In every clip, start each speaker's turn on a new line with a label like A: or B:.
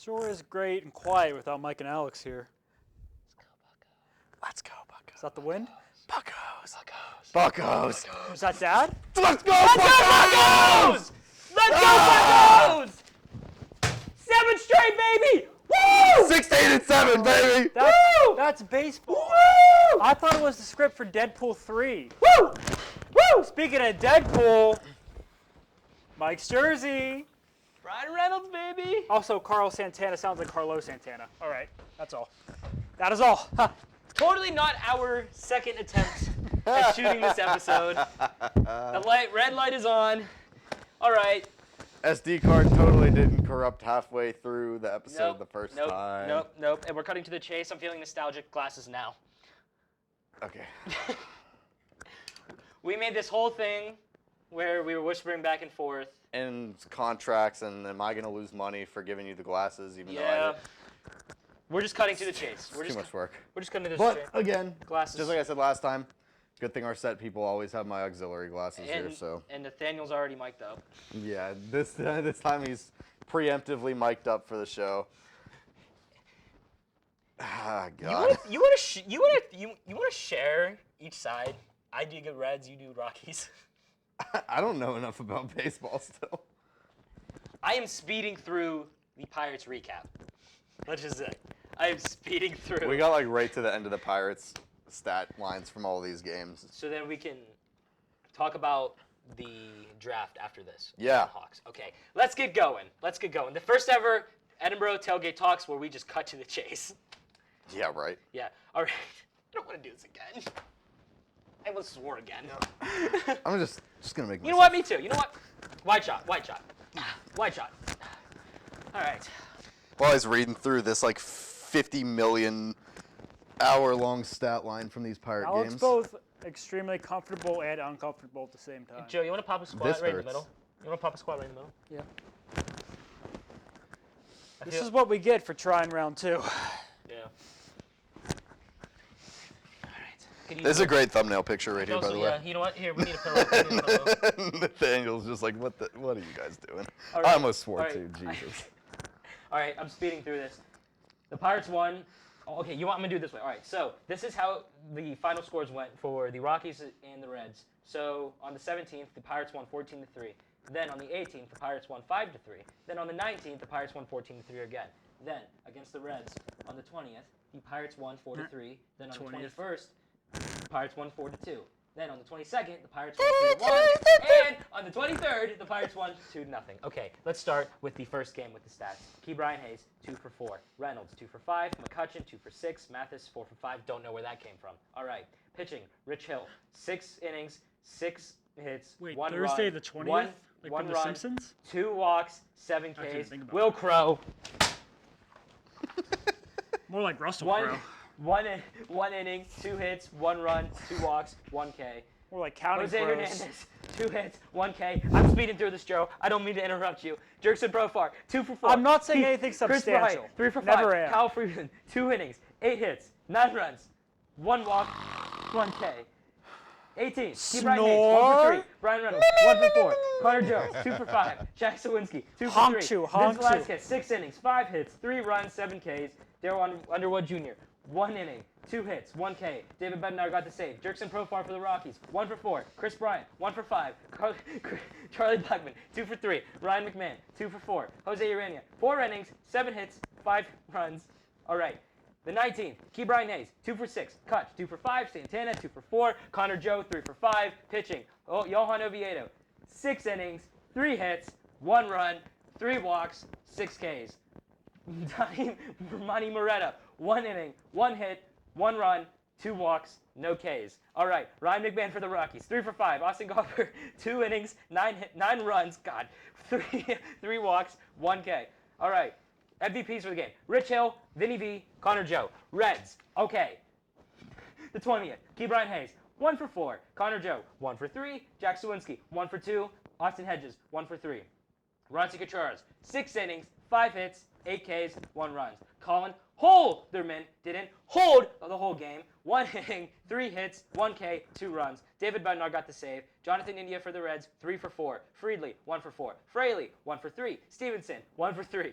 A: Sure is great and quiet without Mike and Alex here. Let's go, Buccos. Is that the wind? Buccos.
B: Buccos.
A: Is that Dad?
B: Let's go, Buccos!
C: Let's go, Buccos! 7 straight, baby! Woo!
B: 16-7, baby!
A: That's baseball.
C: Woo!
A: I thought it was the script for Deadpool 3.
C: Woo! Woo!
A: Speaking of Deadpool, Mike's jersey.
C: Ryan Reynolds, baby!
A: Also, Carl Santana sounds like Carlos Santana. All right, that's all. That is all. Ha.
C: Totally not our second attempt at shooting this episode. The red light is on. All right.
B: SD card totally didn't corrupt halfway through the episode the first time.
C: Nope. And we're cutting to the chase. I'm feeling nostalgic. Glasses now.
B: Okay.
C: We made this whole thing where we were whispering back and forth.
B: And contracts, and am I going to lose money for giving you the glasses, even though I
C: Yeah.
B: did?
C: We're just cutting to the chase.
B: Too much work.
C: We're just cutting to the
B: But,
C: chase.
B: again,
C: Glasses.
B: just like I said last time, good thing our set people always have my auxiliary glasses here, so.
C: And Nathaniel's already mic'd up.
B: Yeah, this time he's preemptively mic'd up for the show. Ah, God.
C: You want to share each side? I do good Reds, you do Rockies.
B: I don't know enough about baseball still.
C: I am speeding through the Pirates recap. Let's just say. I am speeding through.
B: We got like right to the end of the Pirates stat lines from all these games.
C: So then we can talk about the draft after this.
B: Yeah.
C: Hawks. Okay, let's get going. The first ever Edinburgh Tailgate Talks where we just cut to the chase.
B: Yeah, right.
C: Yeah. All right. I don't want to do this again. I almost swore again.
B: I'm just gonna make.
C: You know what? Me too. You know what? Wide shot. All right.
B: While I was reading through this like 50 million hour-long stat line from these Pirate
A: Alex
B: games.
A: both extremely comfortable and uncomfortable at the same time.
C: Joe, you want to pop a squat
B: This
C: right in the
B: hurts.
C: middle? You want to pop a squat right in the middle?
A: Yeah. This is what we get for trying round 2.
C: Yeah. All right.
B: This is a great thumbnail picture right here, by the way.
C: Yeah, you know what? Here, we need a pillow.
B: Nathaniel's just like, what are you guys doing?
C: All right.
B: I almost swore
C: All right.
B: too, Jesus.
C: All right, I'm speeding through this. The Pirates won. Oh, okay, I'm going to do it this way. All right, so this is how the final scores went for the Rockies and the Reds. So on the 17th, the Pirates won 14-3. Then on the 18th, the Pirates won 5-3. Then on the 19th, the Pirates won 14-3 again. Then against the Reds on the 20th, the Pirates won 4-3. Then on the 21st, the Pirates won 4-2. Then on the 22nd, the Pirates won 3-1. And on the 23rd, the Pirates won 2-0. Okay, let's start with the first game with the stats. Key Brian Hayes, 2 for 4. Reynolds, 2 for 5. McCutcheon, 2 for 6. Mathis, 4 for 5. Don't know where that came from. All right, pitching. Rich Hill, 6 innings, 6 hits,
A: Wait,
C: 1
A: Thursday
C: run.
A: the 20th?
C: One
A: Like
C: run,
A: from The Simpsons?
C: 2 walks, 7
A: I didn't
C: Ks.
A: think about
C: Will
A: that.
C: Crowe,
A: More like Russell
C: one,
A: Crowe.
C: one inning, 2 hits, 1 run, 2 walks, 1 K.
A: More like Counting
C: Jose
A: Crows.
C: Hernandez, 2 hits, 1 K. I'm speeding through this, Joe. I don't mean to interrupt you. Jerkson Profar, 2 for 4.
A: I'm not saying anything
C: Chris
A: substantial.
C: Bryant, 3 for 5.
A: Never am.
C: Kyle Freeland, 2 innings, 8 hits, 9 runs, 1 walk, 1 K. 18. Key Brian Hayes, 1 for 3. Brian Reynolds, 1 for 4. Connor Joe, 2 for 5. Jack Sawinski, 2 for
A: Honk
C: 3.
A: chew,
C: Vince
A: honk chew.
C: Velasquez, 6 innings, 5 hits, 3 runs, 7 Ks. Daryl Underwood Jr., 1 inning, 2 hits, 1 K. David Bednar got the save. Jerkson Profar for the Rockies, 1 for 4. Chris Bryant, 1 for 5. Charlie Bachman, 2 for 3. Ryan McMahon, 2 for 4. Jose Urania, 4 innings, 7 hits, 5 runs. All right. The 19th, Key Brian Hayes, 2 for 6. Kutch, 2 for 5. Santana, 2 for 4. Connor Joe, 3 for 5. Pitching, Johan Oviedo, 6 innings, 3 hits, 1 run, 3 walks, 6 Ks. Manny Moretta, 1 inning, 1 hit, 1 run, 2 walks, no Ks. All right, Ryan McMahon for the Rockies, 3 for 5. Austin Gopher, 2 innings, 9 runs, 3 walks, 1 K. All right, MVPs for the game. Rich Hill, Vinny V, Connor Joe. Reds, okay. The 20th, Key Brian Hayes, 1 for 4. Connor Joe, 1 for 3. Jack Sawinski, 1 for 2. Austin Hedges, 1 for 3. Ronci Contreras, 6 innings, 5 hits, 8 Ks, 1 runs. Colin Holderman didn't hold the whole game. 1 inning, 3 hits, 1 K, 2 runs. David Bednar got the save. Jonathan India for the Reds, 3 for 4. Friedley, 1 for 4. Fraley, 1 for 3. Stevenson, 1 for 3.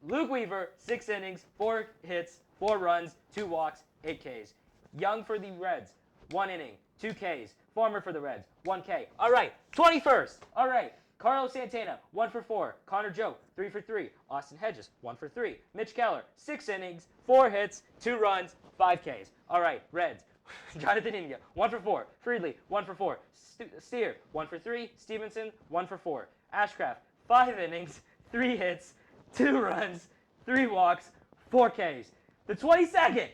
C: Luke Weaver, 6 innings, 4 hits, 4 runs, 2 walks, 8 Ks. Young for the Reds, 1 inning, 2 Ks. Farmer for the Reds, 1 K. All right, 21st. All right, Carlos Santana, 1 for 4. Connor Joe, 3 for 3. Austin Hedges, 1 for 3. Mitch Keller, 6 innings, 4 hits, 2 runs, 5 Ks. All right, Reds. Jonathan India, 1 for 4. Friedley, 1 for 4. Steer, 1 for 3. Stevenson, 1 for 4. Ashcraft, 5 innings, 3 hits, 2 runs, 3 walks, 4 Ks. The 22nd,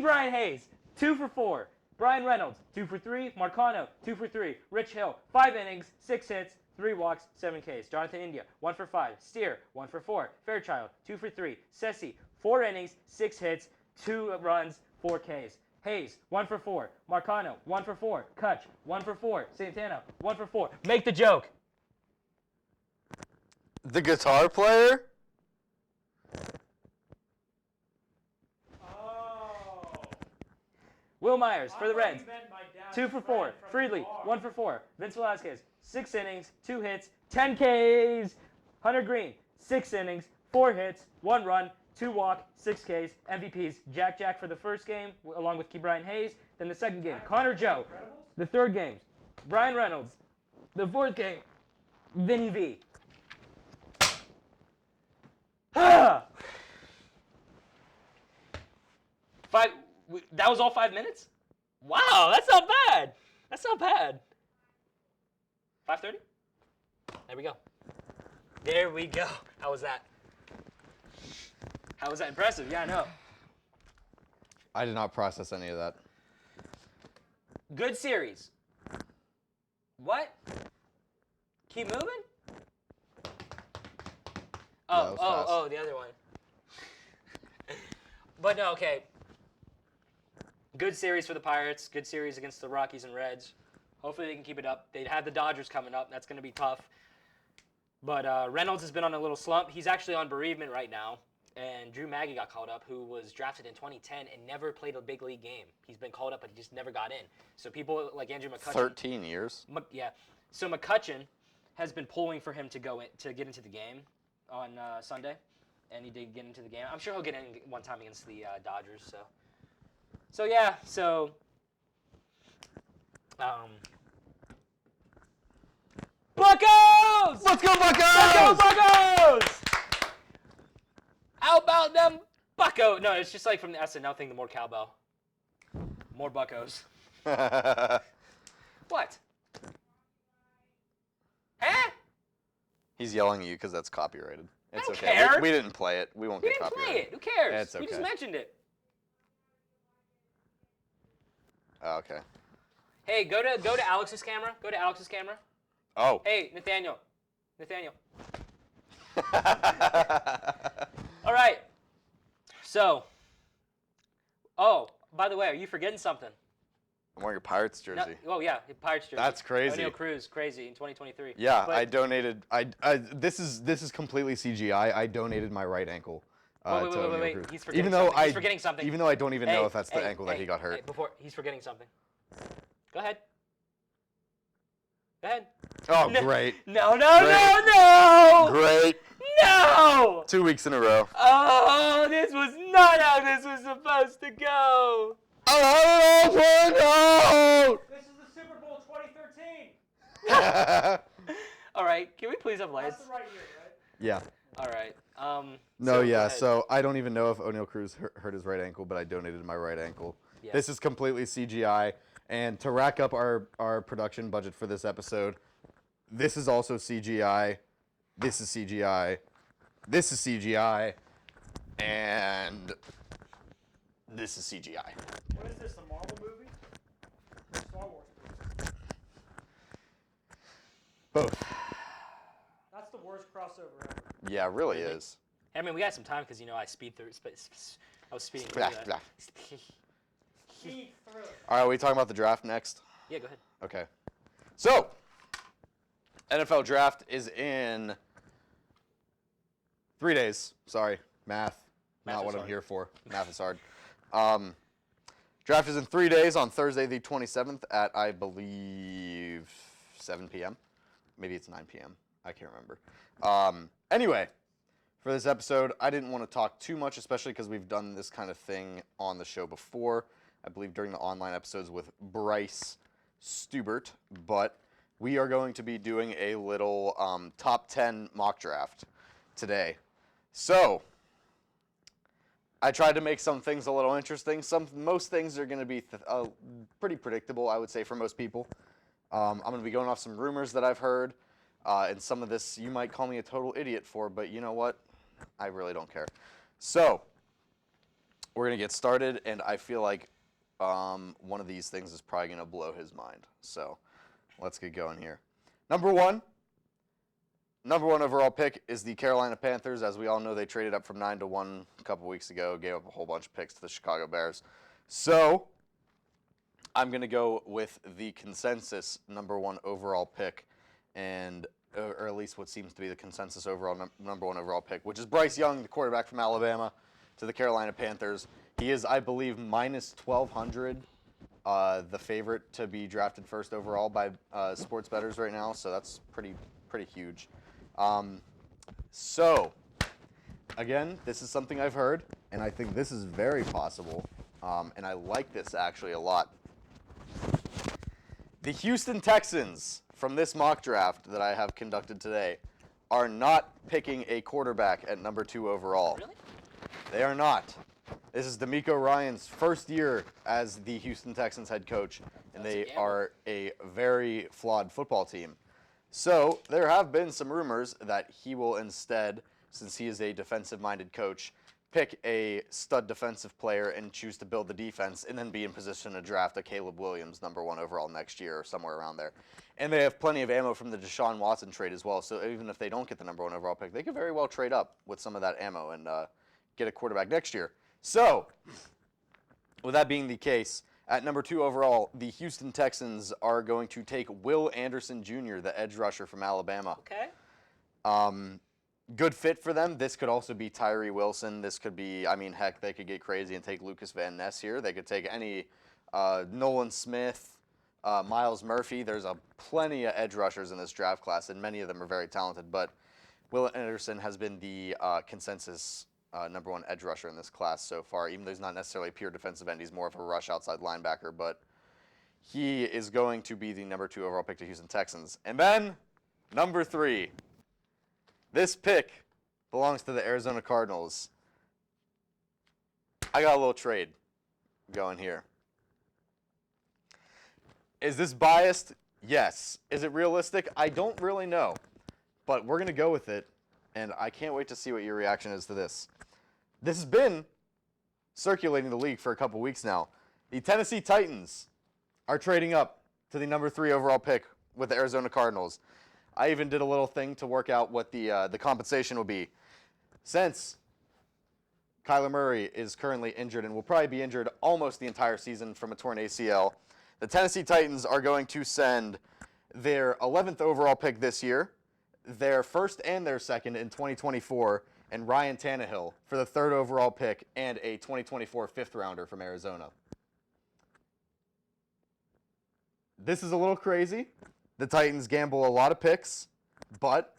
C: Brian Hayes, 2 for 4. Brian Reynolds, 2 for 3. Marcano, 2 for 3. Rich Hill, 5 innings, 6 hits, 3 walks, 7 Ks. Jonathan India, 1 for 5. Steer, 1 for 4. Fairchild, 2 for 3. Sessi, 4 innings, 6 hits, 2 runs, 4 Ks. Hayes, 1 for 4. Marcano, 1 for 4. Kutch, 1 for 4. Santana, 1 for 4. Make the joke.
B: The guitar player?
A: Oh.
C: Will Myers for the Reds,
A: You meant my dad's
C: 2 for 4.
A: friend from
C: Friedley,
A: the bar.
C: 1 for 4. Vince Velasquez, 6 innings, 2 hits, 10 Ks. Hunter Green, 6 innings, 4 hits, 1 run, 2 walk, 6 Ks. MVPs, Jack for the first game, along with Brian Hayes. Then the second game, Connor Joe. The third game, Brian Reynolds. The fourth game, Vinny V. That was all 5 minutes? Wow, that's not bad. That's not bad. 5:30? There we go. There we go. How was that? How was that impressive? Yeah, I know.
B: I did not process any of that.
C: Good series. What? Keep moving?
B: That was fast.
C: Oh, the other one. But no, okay. Good series for the Pirates. Good series against the Rockies and Reds. Hopefully they can keep it up. They have the Dodgers coming up. That's going to be tough. But Reynolds has been on a little slump. He's actually on bereavement right now. And Drew Maggi got called up, who was drafted in 2010 and never played a big league game. He's been called up, but he just never got in. So people like Andrew McCutchen.
B: 13 years?
C: Yeah. So McCutchen has been pulling for him to get into the game on Sunday. And he did get into the game. I'm sure he'll get in one time against the Dodgers. So yeah. So Buccos!
B: Let's go, Buccos!
C: Let's go, Buccos! How about them Bucco? No, it's just like from the SNL thing, the more cowbell. More Buccos. What? Huh?
B: He's yelling at you because that's copyrighted. It's
C: don't
B: okay.
C: care.
B: We didn't play it. We won't
C: We
B: get
C: didn't play
B: copyrighted.
C: it. Who cares?
B: It's
C: We just
B: okay.
C: mentioned it.
B: Oh, okay.
C: Hey, go to Alex's camera. Go to Alex's camera.
B: Oh.
C: Hey, Nathaniel. All right. So. Oh, by the way, are you forgetting something?
B: I'm wearing a Pirates jersey.
C: No, oh yeah, Pirates jersey.
B: That's crazy.
C: O'Neal Cruz, crazy in 2023.
B: Yeah,
C: But-
B: I donated. This is completely CGI. I donanated my right ankle.
C: Wait.
B: to O'Neal Cruz.
C: He's forgetting
B: even though
C: something. He's forgetting something.
B: Even though I don't even know if that's the
C: Hey,
B: ankle that he got hurt.
C: Hey, before he's forgetting something. Go ahead. Go ahead.
B: Oh,
C: No.
B: great.
C: No.
B: Great.
C: No.
B: 2 weeks in a row.
C: Oh, this was not how this was supposed to go.
B: Oh,
A: This is the Super Bowl 2013.
C: All right, can we please have lights?
A: That's the right year, right?
B: Yeah.
C: All right.
B: No,
C: so go
B: yeah.
C: ahead.
B: So I don't even know if O'Neal Cruz hurt his right ankle, but I donated my right ankle.
C: Yeah.
B: This is completely CGI. And to rack up our production budget for this episode, this is also CGI. This is CGI. This is CGI. And this is CGI.
A: What is this, a Marvel movie? Star Wars movie.
B: Both.
A: That's the worst crossover ever.
B: Yeah, it really is.
C: I mean, we got some time because I speed through. I was speeding through
B: Blah,
C: that.
B: blah.
A: Key through it.
B: All right, are we talking about the draft next?
C: Yeah, go ahead.
B: Okay. So, NFL draft is in 3 days. Sorry, math.
C: Math
B: Not
C: is
B: what I'm
C: hard.
B: here for. Math is hard. Draft is in 3 days on Thursday the 27th at, I believe, 7 p.m. Maybe it's 9 p.m. I can't remember. Anyway, for this episode. I didn't want to talk too much, especially because we've done this kind of thing on the show before. I believe during the online episodes with Bryce Stubert, but we are going to be doing a little top 10 mock draft today. So, I tried to make some things a little interesting. Most things are going to be pretty predictable, I would say, for most people. I'm going to be going off some rumors that I've heard, and some of this you might call me a total idiot for, but you know what? I really don't care. So, we're going to get started, and I feel like one of these things is probably going to blow his mind. So, let's get going here. Number one overall pick is the Carolina Panthers. As we all know, they traded up from 9-1 a couple weeks ago, gave up a whole bunch of picks to the Chicago Bears. So, I'm going to go with the consensus number one overall pick, or at least what seems to be the consensus overall number one overall pick, which is Bryce Young, the quarterback from Alabama, to the Carolina Panthers. He is, I believe, minus 1,200, the favorite to be drafted first overall by sports bettors right now. So that's pretty huge. So, again, this is something I've heard, and I think this is very possible, and I like this actually a lot. The Houston Texans, from this mock draft that I have conducted today, are not picking a quarterback at number 2 overall.
C: Really?
B: They are not. This is DeMeco Ryans' first year as the Houston Texans head coach, and they are a very flawed football team. So, there have been some rumors that he will instead, since he is a defensive-minded coach, pick a stud defensive player and choose to build the defense and then be in position to draft a Caleb Williams number 1 overall next year or somewhere around there. And they have plenty of ammo from the Deshaun Watson trade as well, so even if they don't get the number 1 overall pick, they could very well trade up with some of that ammo and get a quarterback next year. So, with that being the case, at number 2 overall, the Houston Texans are going to take Will Anderson Jr., the edge rusher from Alabama.
C: Okay.
B: Good fit for them. This could also be Tyree Wilson. This could be, heck, they could get crazy and take Lucas Van Ness here. They could take any Nolan Smith, Miles Murphy. There's plenty of edge rushers in this draft class, and many of them are very talented. But Will Anderson has been the consensus number 1 edge rusher in this class so far, even though he's not necessarily a pure defensive end. He's more of a rush outside linebacker, but he is going to be the number 2 overall pick to Houston Texans. And then, number 3. This pick belongs to the Arizona Cardinals. I got a little trade going here. Is this biased? Yes. Is it realistic? I don't really know, but we're going to go with it, and I can't wait to see what your reaction is to this. This has been circulating the league for a couple weeks now. The Tennessee Titans are trading up to the number 3 overall pick with the Arizona Cardinals. I even did a little thing to work out what the compensation will be. Since Kyler Murray is currently injured and will probably be injured almost the entire season from a torn ACL, the Tennessee Titans are going to send their 11th overall pick this year, their first and their second in 2024, and Ryan Tannehill for the 3rd overall pick and a 2024 5th rounder from Arizona. This is a little crazy. The Titans gamble a lot of picks, but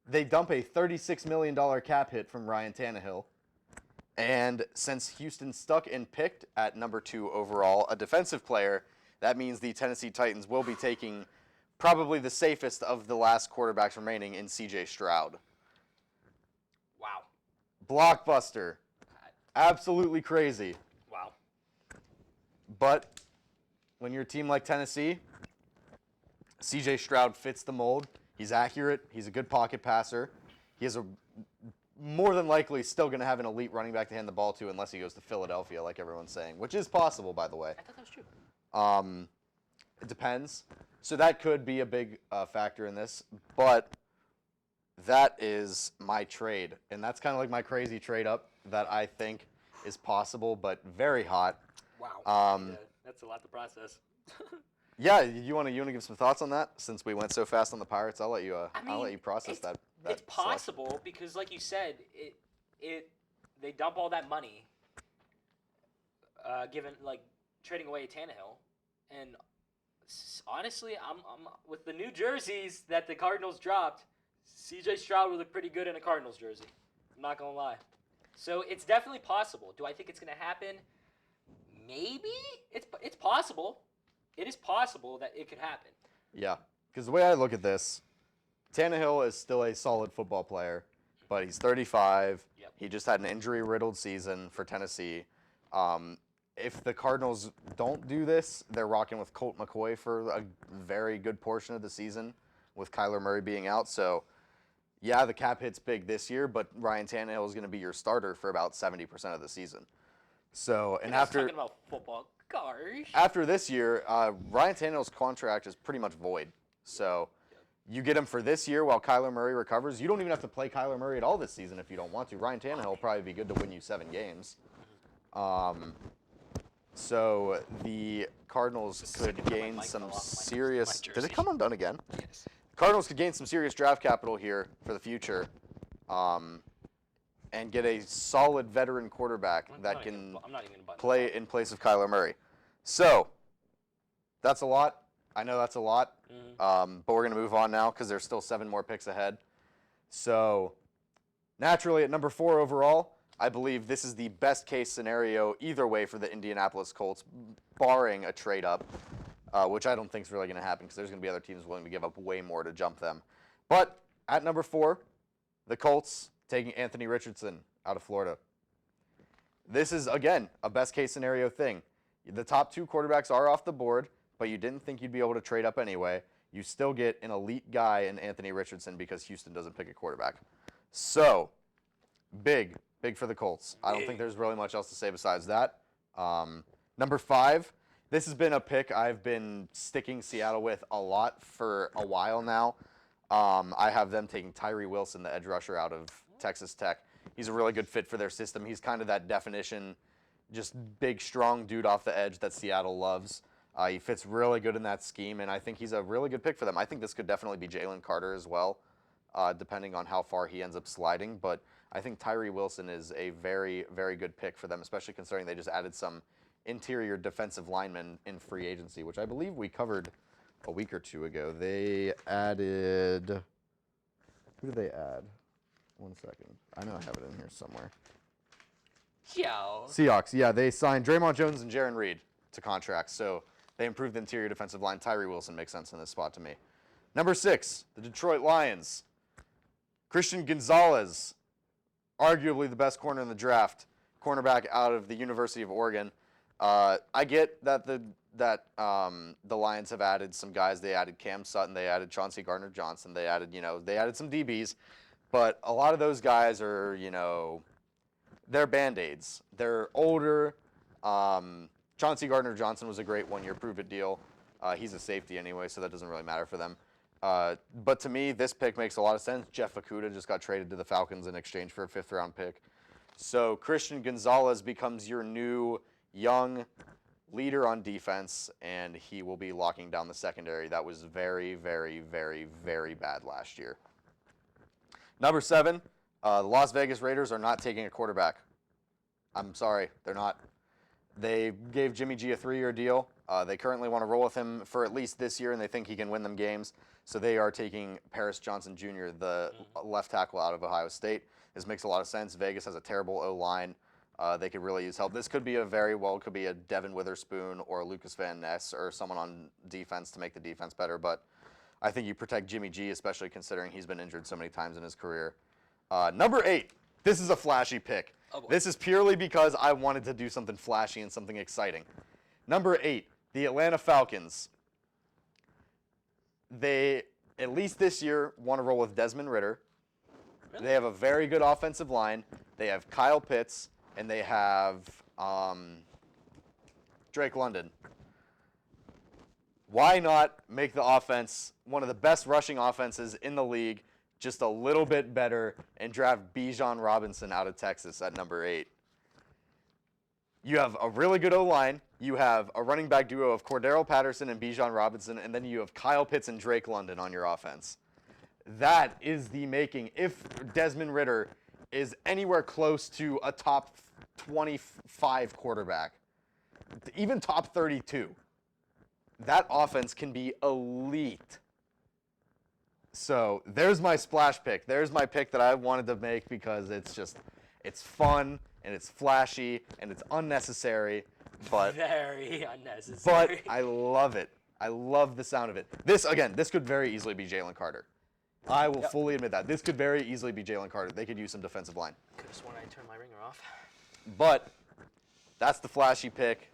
B: they dump a $36 million cap hit from Ryan Tannehill. And since Houston stuck and picked at number 2 overall a defensive player, that means the Tennessee Titans will be taking probably the safest of the last quarterbacks remaining in C.J. Stroud.
C: Wow.
B: Blockbuster. Absolutely crazy.
C: Wow.
B: But when you're a team like Tennessee, C.J. Stroud fits the mold. He's accurate. He's a good pocket passer. He is more than likely still going to have an elite running back to hand the ball to unless he goes to Philadelphia, like everyone's saying, which is possible, by the way.
C: I thought that was true.
B: It depends. So that could be a big factor in this. But that is my trade. And that's kind of like my crazy trade up that I think is possible, but very hot.
C: Wow. Yeah, that's a lot to process.
B: Yeah, you want to give some thoughts on that? Since we went so fast on the Pirates, I'll let you process that.
C: It's possible because, like you said, they dump all that money, given like trading away Tannehill, and honestly, I'm with the new jerseys that the Cardinals dropped. C.J. Stroud would look pretty good in a Cardinals jersey. I'm not gonna lie. So it's definitely possible. Do I think it's gonna happen? Maybe. It's possible. It is possible that it could happen.
B: Yeah, because the way I look at this, Tannehill is still a solid football player, but he's 35.
C: Yep.
B: He just had an injury-riddled season for Tennessee. If the Cardinals don't do this, they're rocking with Colt McCoy for a very good portion of the season, with Kyler Murray being out. So, yeah, the cap hit's big this year, but Ryan Tannehill is going to be your starter for about 70% of the season. So, and after
C: talking about football, gosh.
B: After this year, Ryan Tannehill's contract is pretty much void. So you get him for this year while Kyler Murray recovers. You don't even have to play Kyler Murray at all this season if you don't want to. Ryan Tannehill will probably be good to win you 7 games. So the Cardinals could gain some serious... Did it come undone again?
C: Yes.
B: Cardinals could gain some serious draft capital here for the future. And get a solid veteran quarterback that can play in place of Kyler Murray. So, that's a lot. I know that's a lot. But we're going to move on now because there's still 7 more picks ahead. So, naturally, at number 4 overall, I believe this is the best case scenario either way for the Indianapolis Colts, barring a trade up, which I don't think is really going to happen because there's going to be other teams willing to give up way more to jump them. But at number 4, the Colts taking Anthony Richardson out of Florida. This is, again, a best-case scenario thing. The top 2 quarterbacks are off the board, but you didn't think you'd be able to trade up anyway. You still get an elite guy in Anthony Richardson because Houston doesn't pick a quarterback. So, big for the Colts. I don't think there's really much else to say besides that. Number 5, this has been a pick I've been sticking Seattle with a lot for a while now. I have them taking Tyree Wilson, the edge rusher out of Texas Tech. He's a really good fit for their system. He's kind of that definition, just big, strong dude off the edge that Seattle loves. He fits really good in that scheme, and I think he's a really good pick for them. I think this could definitely be Jalen Carter as well, depending on how far he ends up sliding. But I think Tyree Wilson is a very, very good pick for them, especially considering they just added some interior defensive linemen in free agency, which I believe we covered a week or 2 ago. They added... Who did they add? 1 second. I know I have it in here somewhere. Seahawks. Yeah, they signed Draymond Jones and Jaron Reed to contracts, so they improved the interior defensive line. Tyree Wilson makes sense in this spot to me. Number 6, the Detroit Lions. Christian Gonzalez, arguably the best corner in the draft, cornerback out of the University of Oregon. I get that the Lions have added some guys. They added Cam Sutton. They added Chauncey Gardner-Johnson. They added some DBs. But a lot of those guys are, they're Band-Aids. They're older. Chauncey Gardner-Johnson was a great one-year prove-it deal. He's a safety anyway, so that doesn't really matter for them. But to me, this pick makes a lot of sense. Jeff Okudah just got traded to the Falcons in exchange for a 5th-round pick. So Christian Gonzalez becomes your new young leader on defense, and he will be locking down the secondary. That was very, very, very, very bad last year. Number 7, the Las Vegas Raiders are not taking a quarterback. I'm sorry, they're not. They gave Jimmy G a 3-year deal. They currently want to roll with him for at least this year, and they think he can win them games. So they are taking Paris Johnson Jr., the left tackle out of Ohio State. This makes a lot of sense. Vegas has a terrible O-line. They could really use help. This could be could be a Devin Witherspoon or a Lucas Van Ness or someone on defense to make the defense better. But I think you protect Jimmy G, especially considering he's been injured so many times in his career. Number 8, this is a flashy pick.
C: Oh,
B: this is purely because I wanted to do something flashy and something exciting. Number 8, the Atlanta Falcons. They, at least this year, want to roll with Desmond Ridder.
C: Really?
B: They have a very good offensive line. They have Kyle Pitts, and they have Drake London. Why not make the offense one of the best rushing offenses in the league just a little bit better and draft Bijan Robinson out of Texas at number 8? You have a really good O-line. You have a running back duo of Cordero Patterson and Bijan Robinson, and then you have Kyle Pitts and Drake London on your offense. That is the making. If Desmond Ridder is anywhere close to a top 25 quarterback, even top 32, that offense can be elite. So there's my splash pick. There's my pick that I wanted to make because it's fun and it's flashy and it's unnecessary, but
C: Very unnecessary.
B: but I love it. I love the sound of it. This could very easily be Jalen Carter. I will fully admit that. This could very easily be Jalen Carter. They could use some defensive line.
C: Could have sworn I turned my ringer off.
B: But that's the flashy pick.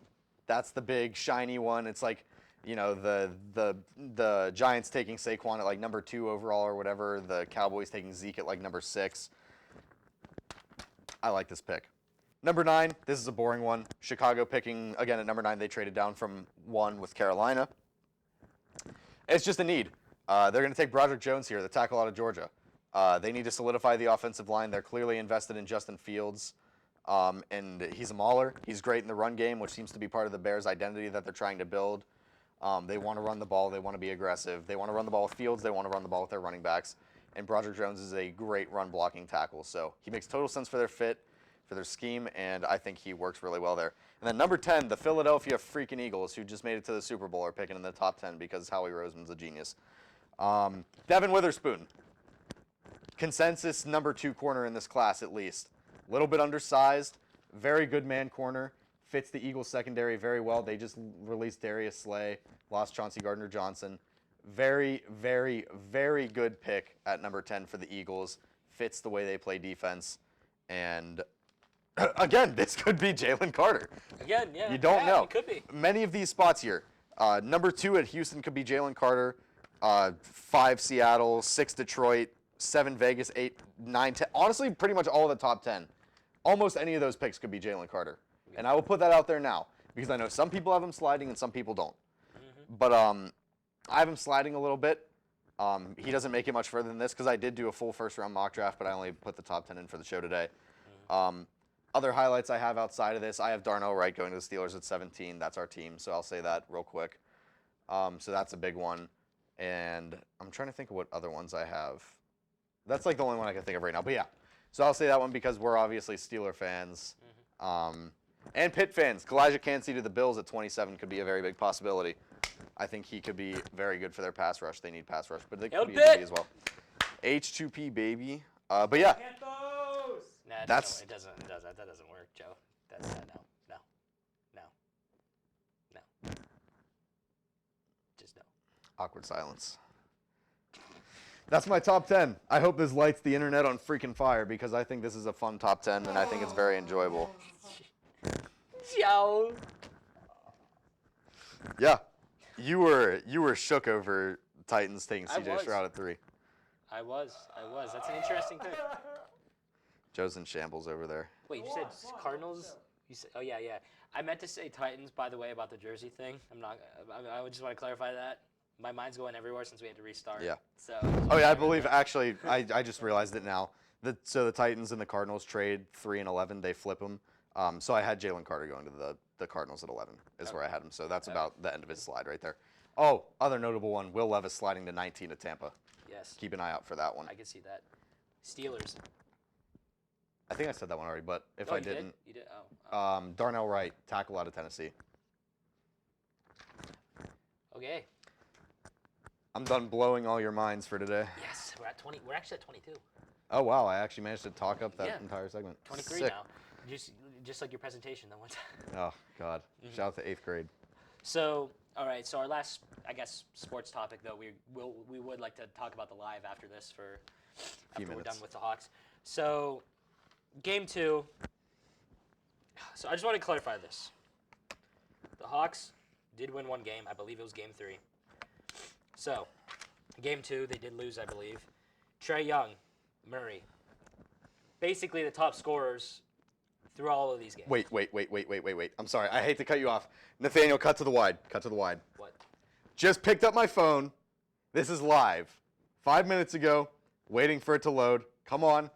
B: That's the big shiny one. It's like, the Giants taking Saquon at like number 2 overall or whatever. The Cowboys taking Zeke at like number 6. I like this pick. Number 9, this is a boring one. Chicago picking, again, at number 9. They traded down from 1 with Carolina. It's just a need. They're going to take Broderick Jones here, the tackle out of Georgia. They need to solidify the offensive line. They're clearly invested in Justin Fields, and he's a mauler. He's great in the run game, which seems to be part of the Bears' identity that they're trying to build. They want to run the ball. They want to be aggressive. They want to run the ball with Fields. They want to run the ball with their running backs. And Broderick Jones is a great run-blocking tackle. So he makes total sense for their fit, for their scheme, and I think he works really well there. And then number 10, the Philadelphia freaking Eagles, who just made it to the Super Bowl, are picking in the top 10 because Howie Roseman's a genius. Devin Witherspoon, consensus number 2 corner in this class at least. A little bit undersized, very good man corner, fits the Eagles secondary very well. They just released Darius Slay, lost Chauncey Gardner-Johnson. Very, very, very good pick at number 10 for the Eagles. Fits the way they play defense. And again, this could be Jalen Carter.
C: Again, yeah.
B: You don't know.
C: It could be.
B: Many of these spots here. Number 2 at Houston could be Jalen Carter. 5 Seattle, 6 Detroit, 7 Vegas, 8, 9, 10. Honestly, pretty much all of the top 10. Almost any of those picks could be Jalen Carter. And I will put that out there now because I know some people have him sliding and some people don't. But I have him sliding a little bit. He doesn't make it much further than this because I did do a full first-round mock draft, but I only put the top 10 in for the show today. Other highlights I have outside of this, I have Darnell Wright going to the Steelers at 17. That's our team, so I'll say that real quick. So that's a big one. And I'm trying to think of what other ones I have. That's like the only one I can think of right now. But yeah, so I'll say that one because we're obviously Steeler fans. And Pitt fans. Kalijah Kancey to the Bills at 27 could be a very big possibility. I think he could be very good for their pass rush. They need pass rush, but they could be a DB as well. H2P, baby. But yeah.
C: Nah,
B: That's
C: that doesn't work, Joe. That's no. Just no.
B: Awkward silence. That's my top 10. I hope this lights the internet on freaking fire because I think this is a fun top 10 and I think it's very enjoyable.
C: Joe.
B: Yeah. You were shook over Titans taking CJ Stroud at 3.
C: I was. That's an interesting thing.
B: Joe's in shambles over there.
C: Wait, you said Cardinals? You said, oh yeah. I meant to say Titans, by the way, about the jersey thing. I just want to clarify that. My mind's going everywhere since we had to restart.
B: Yeah.
C: So.
B: Oh yeah, I believe actually I just realized it now. So the Titans and the Cardinals trade 3 and 11. They flip them. So I had Jalen Carter going to the Cardinals at 11 is where I had him. So that's about the end of his slide right there. Oh, other notable one, Will Levis sliding to 19 at Tampa.
C: Yes.
B: Keep an eye out for that one.
C: I can see that. Steelers.
B: I think I said that one already, but if I didn't.
C: You did? Oh.
B: Darnell Wright, tackle out of Tennessee.
C: Okay.
B: I'm done blowing all your minds for today.
C: Yes, we're at 20. We're actually at 22.
B: Oh, wow. I actually managed to talk up that entire segment.
C: 23
B: Sick.
C: now. Just like your presentation that one time.
B: Oh, God. Shout out to 8th grade.
C: So, all right. So our last, I guess, sports topic, though, we would like to talk about the live after this after we're done with the Hawks. So, game 2. So I just want to clarify this. The Hawks did win one game. I believe it was game 3. So, game 2, they did lose, I believe. Trae Young, Murray. Basically the top scorers through all of these games.
B: Wait. I'm sorry. I hate to cut you off. Nathaniel, cut to the wide.
C: What?
B: Just picked up my phone. This is live. 5 minutes ago. Waiting for it to load. Come on.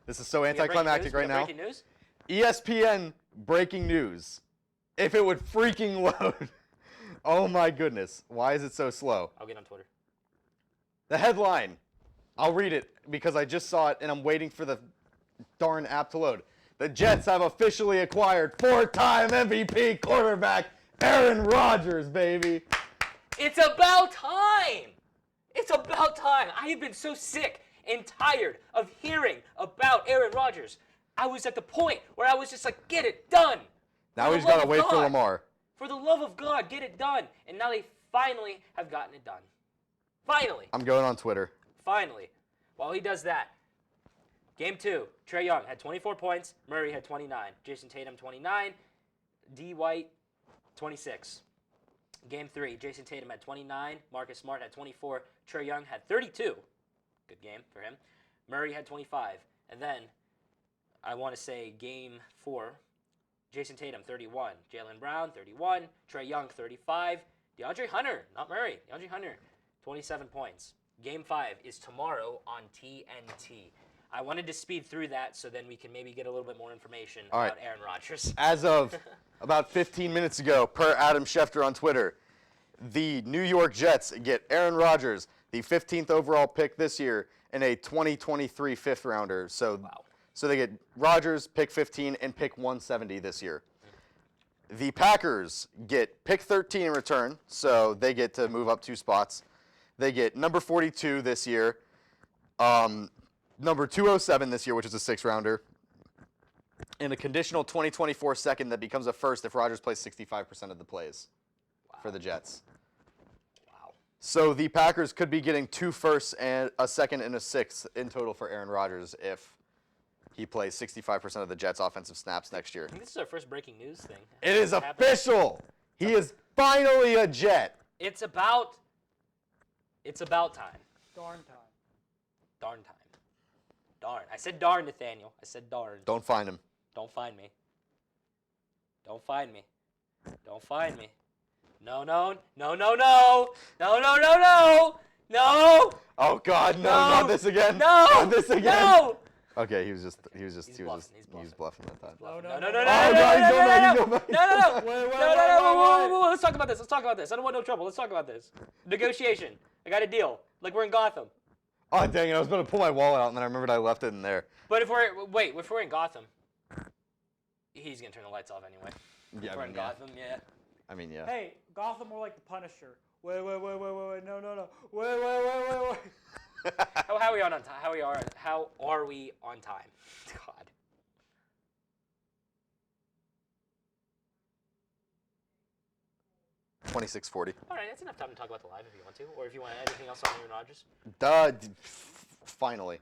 B: This is so anticlimactic right now.
C: Breaking news?
B: ESPN breaking news. If it would freaking load. Oh my goodness. Why is it so slow?
C: I'll get on Twitter.
B: The headline. I'll read it because I just saw it and I'm waiting for the darn app to load. The Jets have officially acquired 4-time MVP quarterback Aaron Rodgers, baby.
C: It's about time. I have been so sick and tired of hearing about Aaron Rodgers. I was at the point where I was just like, get it done.
B: Now we just got to wait for Lamar.
C: For the love of God, get it done. And now they finally have gotten it done. Finally.
B: I'm going on Twitter.
C: Finally. While he does that, Game 2, Trae Young had 24 points. Murray had 29. Jason Tatum, 29. D. White, 26. Game 3, Jason Tatum had 29. Marcus Smart had 24. Trae Young had 32. Good game for him. Murray had 25. And then, I want to say Game 4, Jason Tatum, 31. Jaylen Brown, 31. Trae Young, 35. DeAndre Hunter, not Murray. DeAndre Hunter, 27 points. Game 5 is tomorrow on TNT. I wanted to speed through that so then we can maybe get a little bit more information about Aaron Rodgers.
B: As of about 15 minutes ago, per Adam Schefter on Twitter, the New York Jets get Aaron Rodgers, the 15th overall pick this year, and a 2023 fifth rounder. So, so they get Rodgers, pick 15, and pick 170 this year. The Packers get pick 13 in return, so they get to move up 2 spots. They get number 42 this year, number 207 this year, which is a 6th rounder, and a conditional 2024 second that becomes a first if Rodgers plays 65% of the plays for the Jets.
C: Wow.
B: So the Packers could be getting 2 firsts and a second and a 6th in total for Aaron Rodgers if he plays 65% of the Jets' offensive snaps next year.
C: I think this is our first breaking news thing.
B: It is official. He is finally a Jet.
C: It's about time.
A: Darn time.
C: Darn time. Darn. I said darn, Nathaniel. I said darn.
B: Don't find him.
C: Don't find me. Don't find me. Don't find me. No, no, no, no, no. No, no, no, no. No.
B: Oh God, no, not this again.
C: No.
B: Not this again.
C: No.
B: Okay, he was bluffing.
C: He's
B: bluffing that time.
A: No,
C: No,
A: no,
C: no, no, no,
A: no,
C: no,
B: Oh,
C: no,
B: God, he's
C: no,
B: going back,
C: no,
B: he's
C: no,
B: going back.
C: no, no, no.
A: Wait,
C: No, no, no, whoa, let's talk about this. Let's talk about this. I don't want no trouble. Let's talk about this. Negotiation. I got a deal. Like we're in Gotham.
B: Oh dang it! I was about to pull my wallet out, and then I remembered I left it in there.
C: But if we're in Gotham, he's gonna turn the lights off anyway.
B: Yeah,
C: If we're in Gotham, yeah.
B: I mean, yeah.
A: Hey, Gotham more like the Punisher. Wait, no, wait.
C: How are we on time? How are we on time? God.
B: $26.40.
C: All right, that's enough time to talk about the live if you want to, or if you want anything else on Aaron Rodgers.
B: Finally.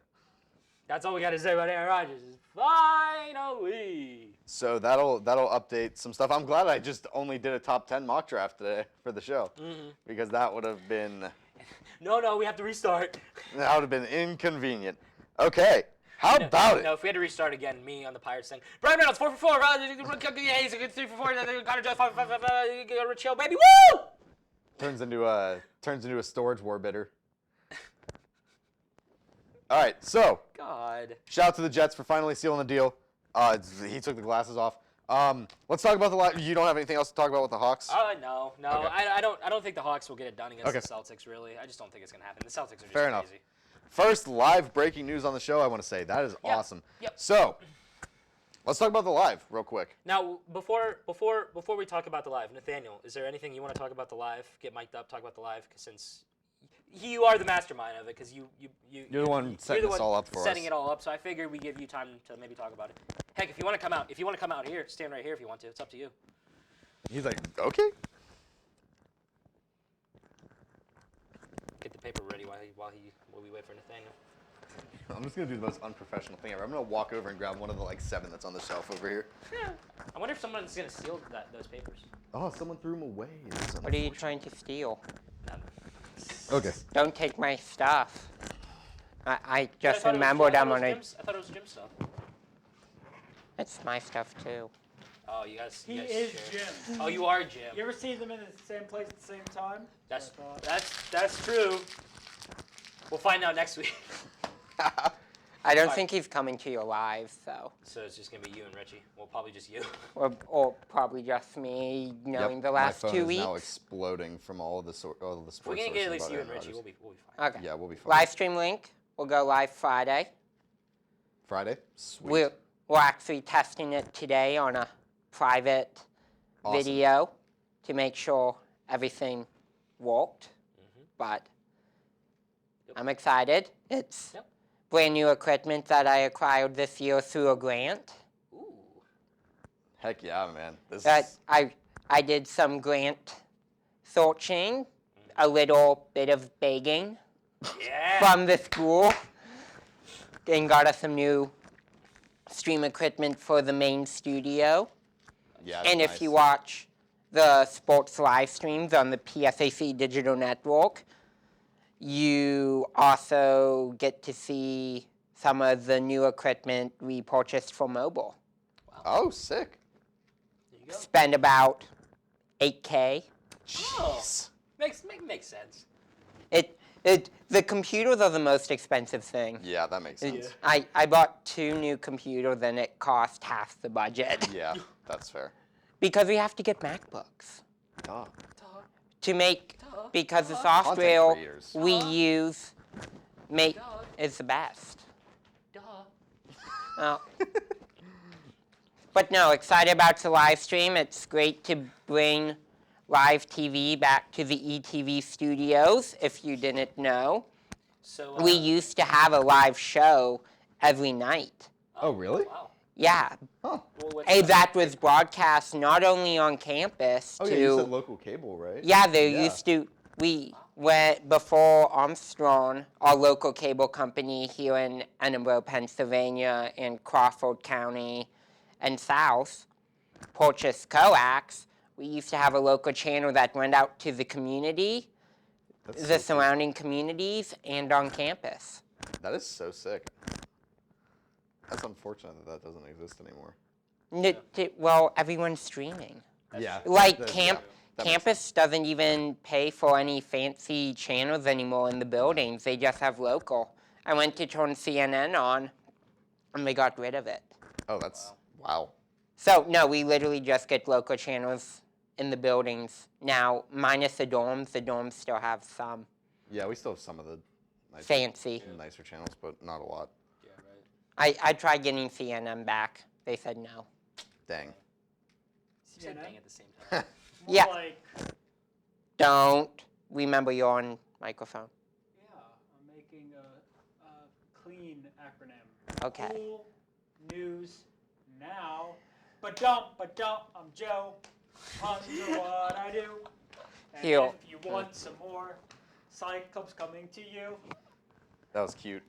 C: That's all we got to say about Aaron Rodgers. Is finally.
B: So that'll update some stuff. I'm glad I just only did a top 10 mock draft today for the show, because that would have been.
C: No, we have to restart.
B: That would have been inconvenient. Okay. How about it?
C: No, if we had to restart again, me on the Pirates thing. Brian Reynolds, 4 for 4. Yeah, he's a good 3 for 4. Connor Jones, 5 for 5. Rich Hill, baby. Woo!
B: Turns into a storage war bidder. All right, so
C: God.
B: shout out to the Jets for finally sealing the deal. He took the glasses off. Let's talk about the live. You don't have anything else to talk about with the Hawks?
C: No.
B: Okay.
C: I don't think the Hawks will get it done against the Celtics. Really, I just don't think it's gonna happen. The Celtics are just
B: Fair enough.
C: crazy.
B: First live breaking news on the show, I want to say. That is awesome.
C: Yep.
B: So, let's talk about the live real quick.
C: Now, before we talk about the live, Nathaniel, is there anything you want to talk about the live? Get mic'd up, talk about the live, since you are the mastermind of it, because you're
B: the one setting this all up for us.
C: Setting it all up, so I figured we give you time to maybe talk about it. Heck, if you want to come out here, stand right here if you want to. It's up to you.
B: He's like, okay.
C: Get the paper ready while we wait for Nathaniel.
B: I'm just going to do the most unprofessional thing ever. I'm going to walk over and grab one of the 7 that's on the shelf over here.
C: I wonder if someone's gonna steal those papers.
B: Oh, someone threw them away.
D: What are you trying to steal?
B: Okay.
D: Don't take my stuff. I just
C: I
D: remembered I'm
C: thought
D: on
C: it
D: a...
C: was Jim's stuff.
D: It's my stuff too.
C: Oh, you guys.
A: He
C: you guys
A: is
C: share.
A: Jim.
C: Oh, you are Jim.
A: You ever see them in the same place at the same time?
C: That's true. We'll find out next week.
D: I don't think he's coming to your live, though.
C: So it's just gonna be you and Richie. Well, probably just you.
D: Or probably just me, knowing the last
B: my phone
D: 2
B: is
D: weeks.
B: now exploding from all of the sports
C: If we can get at least
B: sources
C: you
B: about
C: and
B: Aaron
C: Richie,
B: Rodgers.
C: we'll be fine.
D: Okay.
B: Yeah, we'll be fine.
D: Live stream link will go live Friday.
B: Friday? Sweet.
D: We're actually testing it today on a private video to make sure everything worked. But I'm excited. It's
C: Yep.
D: brand new equipment that I acquired this year through a grant.
C: Ooh.
B: Heck yeah, man. This
D: That
B: is
D: I did some grant searching, a little bit of begging
C: Yeah.
D: from the school, and got us some new stream equipment for the main studio.
B: yeah.
D: And
B: It's
D: if you
B: nice.
D: watch the sports live streams on the PSAC digital network, you also get to see some of the new equipment we purchased for mobile.
B: Oh, sick.
C: There you go.
D: Spend about $8K.
C: Jeez. Makes sense.
D: The computers are the most expensive thing.
B: Yeah, that makes sense.
D: I bought 2 new computers and it cost half the budget.
B: Yeah, that's fair.
D: Because we have to get MacBooks
B: Duh.
D: to make, because the
B: Content
D: software
B: creators.
D: we use is the best. Well, but no, excited about the live stream. It's great to bring live TV back to the ETV studios, if you didn't know.
C: So
D: We used to have a live show every night.
B: Oh, really?
C: Wow.
D: Yeah,
C: Well, what's
D: and
C: up?
D: that was broadcast not only on campus
B: Oh,
D: to...
B: yeah, you said local cable, right?
D: Yeah, there
B: Yeah.
D: used to... We went before Armstrong, our local cable company here in Edinburgh, Pennsylvania, and Crawford County and South, purchased coax. We used to have a local channel that went out to the community,
B: That's
D: the
B: so cool.
D: surrounding communities, and on campus.
B: That is so sick. That's unfortunate that doesn't exist anymore.
D: Well, everyone's streaming.
B: Yeah.
D: Like
B: that-
D: camp,
B: yeah, that makes
D: campus doesn't even pay for any fancy channels anymore in the buildings. They just have local. I went to turn CNN on, and they got rid of it.
B: Oh, that's wow.
D: So no, we literally just get local channels in the buildings now, minus the dorms. The dorms still have some
B: Yeah, we still have some of the
D: fancy.
B: nicer channels, but not a lot.
C: Yeah, right.
D: I tried getting CNN back. They said no.
B: Dang.
C: Same
A: CNN?
C: thing at the same time.
A: More
D: Yeah.
A: like,
D: Don't remember you're on microphone.
A: yeah, I'm making a clean acronym.
D: Okay.
A: Cool news now. But I'm Joe. Puns are what I do. And
D: Heel.
A: if you want some more Cyclops coming to you,
B: That was cute.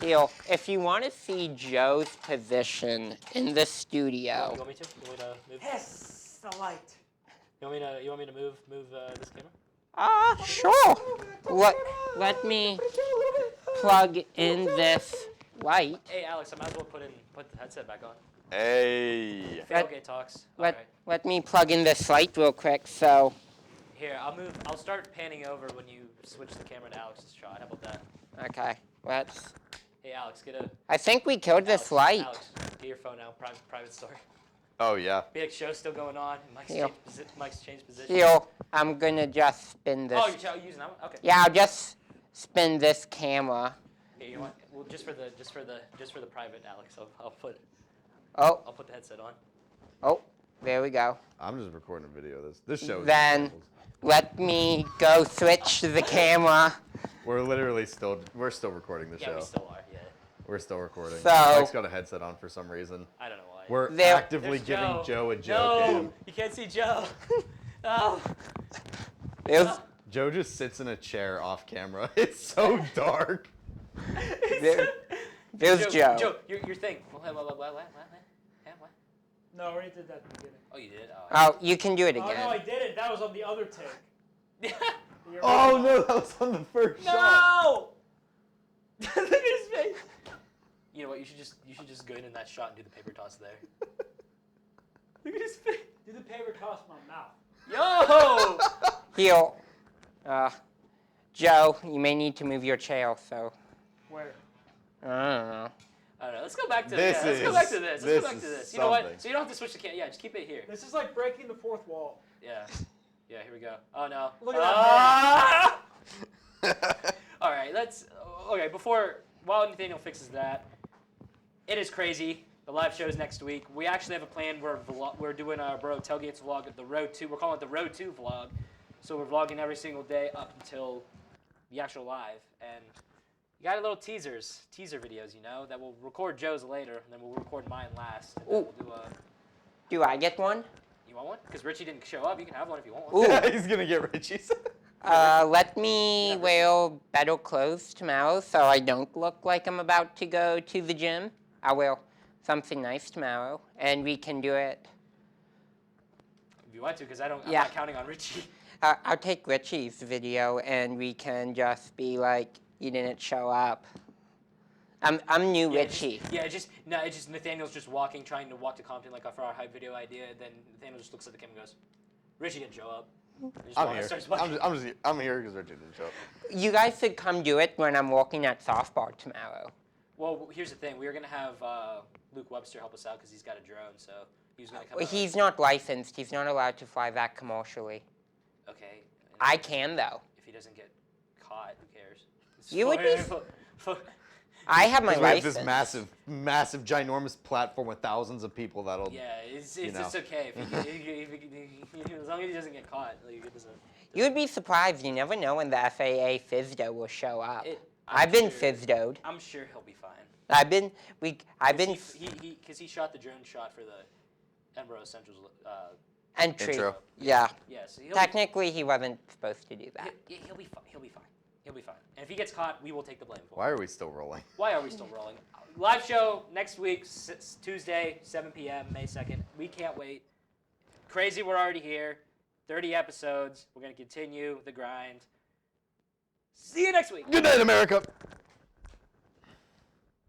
D: Deal. If you want to see Joe's position in the
C: You
D: studio,
C: want me to? You want me to move?
A: hiss the light.
C: You want me to move this camera?
D: sure. Let me plug in this light.
C: Hey, Alex, I might as well put the headset back on.
B: Hey.
C: Tailgate Talks. All right.
D: Let me plug in this light real quick. So,
C: Here, I'll start panning over when you switch the camera to Alex's shot. How about that?
D: okay. Let's.
C: Hey, Alex, get a.
D: I think we killed this light.
C: Alex, get your phone out. Private story.
B: Oh yeah.
C: Big show's still going on.
D: Here.
C: Mike's changed position.
D: Here, I'm gonna just spin this.
C: Oh, you're using that one? Okay.
D: Yeah, I'll just spin this camera.
C: Okay, you know what? Well, just for the private, Alex, I'll put
D: Oh,
C: the headset on.
D: oh, there we go.
B: I'm just recording a video of this. This show is
D: Then
B: examples.
D: let me go switch the camera.
B: We're still recording the
C: Yeah,
B: show.
C: we still are. Yeah.
B: We're still recording.
D: So-
B: Mike's got a headset on for some reason.
C: I don't know why.
B: We're
D: There-
B: actively
C: There's
B: giving Joe a Joe
C: No,
B: cam.
C: you can't see Joe. Oh.
D: There's,
B: Joe just sits in a chair off camera. It's so dark.
D: there's Joe.
C: Joe, your thing. What? Yeah, what?
A: No, I already did that at the beginning.
C: Oh, you did?
D: Oh, you can do it
A: Oh, no, I
D: again.
A: didn't. That was on the other take. The
B: Oh
A: original.
B: no, that was on the first shot.
C: No! Look at his face. You know what? You should just go in that shot and do the paper toss there. Look at his face.
A: Do the paper toss my mouth.
C: Yo!
D: Here, Joe, you may need to move your chair. So
A: Where?
D: I don't know.
C: I don't know. Let's go back to
B: This
C: Let's go
B: is-
C: back to this. Let's
B: this
C: go back to
B: is
C: this. You know what?
B: something.
C: So you don't have to switch the camera. Yeah, just keep it here.
A: This is like breaking the fourth wall.
C: Yeah. Yeah. Here we go. Oh no.
A: Look at that
C: Ah! All right. Okay. While Nathaniel fixes that, it is crazy. The live show's next week. We actually have a plan. We're doing our Boro Tailgates vlog at the Road 2. We're calling it the Road 2 vlog. So we're vlogging every single day up until the actual live. And You got a little teaser videos, that we'll record Joe's later, and then we'll record mine last. And then
D: Ooh.
C: we'll do a.
D: Do I get one?
C: You want one? Because Richie didn't show up. You can have one if you want one.
D: Ooh.
B: Yeah, he's gonna get Richie's.
D: Let me wear better clothes tomorrow so I don't look like I'm about to go to the gym. I'll wear something nice tomorrow, and we can do it.
C: If you want to, because I'm
D: Yeah.
C: not counting on Richie.
D: I'll take Richie's video, and we can just be like, you didn't show up. I'm new Richie.
C: It's just Nathaniel's just trying to walk to Compton for our hype video idea, and then Nathaniel just looks at the camera and goes, Richie didn't show up.
B: I'm here. I'm here because Richie didn't show up.
D: You guys should come do it when I'm walking at softball tomorrow.
C: Well, here's the thing. We were going to have Luke Webster help us out because he's got a drone, so he was going to come out.
D: He's not licensed. He's not allowed to fly that commercially.
C: Okay.
D: I can, though.
C: If he doesn't get caught, who cares?
D: You would be... I have my
B: We have
D: license.
B: this massive, ginormous platform with thousands of people that'll.
C: Yeah, it's okay. As long as he doesn't get caught.
D: You would be surprised. You never know when the FAA FISDO will show up.
C: I'm
D: I've been
C: sure-
D: FISDO'd.
C: I'm sure he'll be fine.
D: I've been.
C: Because he shot the drone shot for the Boro Central's
D: Entry.
B: Intro.
D: Yeah.
C: Yeah, so
D: Technically, he wasn't supposed to do that.
C: he'll be fine. He'll be fine. He'll be fine. And if he gets caught, we will take the blame for it.
B: Why are we still rolling?
C: Why are we still rolling? Live show next week, Tuesday, 7 p.m., May 2nd. We can't wait. Crazy, we're already here. 30 episodes. We're going to continue the grind. See you next week.
B: Good night, America.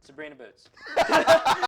C: Sabrina Boots.